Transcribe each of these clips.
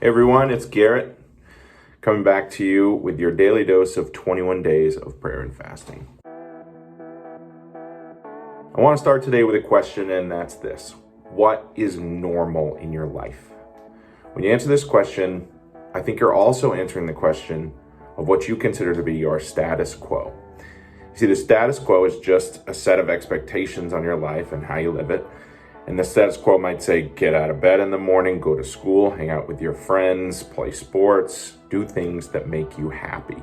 Hey everyone, it's Garrett coming back to you with your daily dose of 21 days of prayer and fasting. I want to start today with a question, and that's this. What is normal in your life? When you answer this question, I think you're also answering the question of what you consider to be your status quo. You see, the status quo is just a set of expectations on your life and how you live it. And the status quo might say, get out of bed in the morning, go to school, hang out with your friends, play sports, do things that make you happy.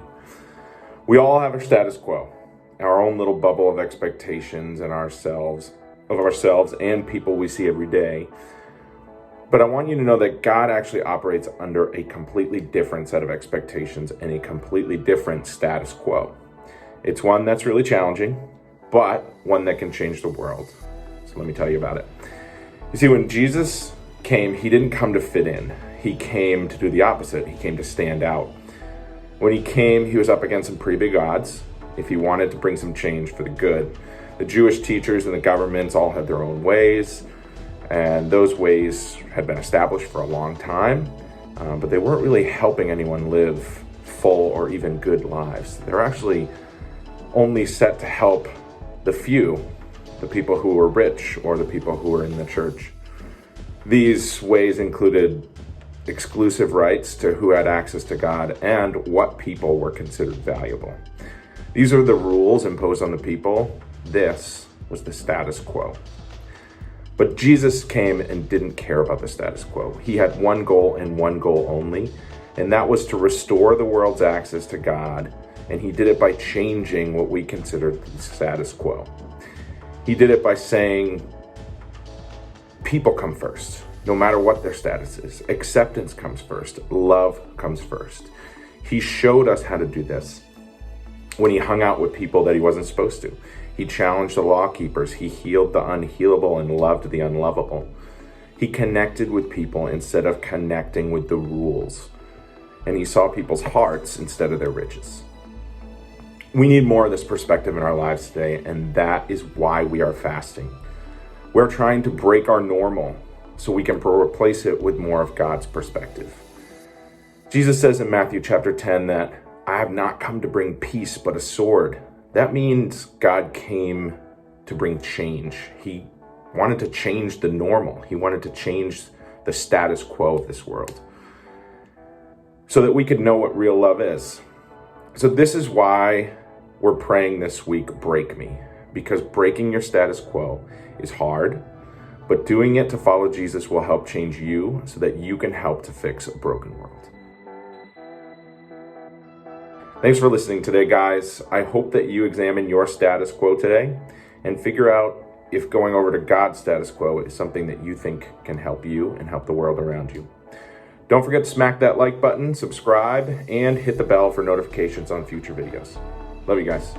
We all have our status quo, our own little bubble of expectations and ourselves and people we see every day. But I want you to know that God actually operates under a completely different set of expectations and a completely different status quo. It's one that's really challenging, but one that can change the world. So let me tell you about it. You see, when Jesus came, he didn't come to fit in. He came to do the opposite. He came to stand out. When he came, he was up against some pretty big odds if he wanted to bring some change for the good. The Jewish teachers and the governments all had their own ways, and those ways had been established for a long time, but they weren't really helping anyone live full or even good lives. They're actually only set to help the few, the people who were rich or the people who were in the church. These ways included exclusive rights to who had access to God and what people were considered valuable. These are the rules imposed on the people. This was the status quo. But Jesus came and didn't care about the status quo. He had one goal and one goal only, and that was to restore the world's access to God, and he did it by changing what we considered the status quo. He did it by saying, people come first, no matter what their status is. Acceptance comes first. Love comes first. He showed us how to do this when he hung out with people that he wasn't supposed to. He challenged the law keepers. He healed the unhealable and loved the unlovable. He connected with people instead of connecting with the rules. And he saw people's hearts instead of their riches. We need more of this perspective in our lives today, and that is why we are fasting. We're trying to break our normal so we can replace it with more of God's perspective. Jesus says in Matthew chapter 10 that I have not come to bring peace but a sword. That means God came to bring change. He wanted to change the normal. He wanted to change the status quo of this world so that we could know what real love is. So this is why we're praying this week, break me, because breaking your status quo is hard, but doing it to follow Jesus will help change you so that you can help to fix a broken world. Thanks for listening today, guys. I hope that you examine your status quo today and figure out if going over to God's status quo is something that you think can help you and help the world around you. Don't forget to smack that like button, subscribe, and hit the bell for notifications on future videos. Love you guys.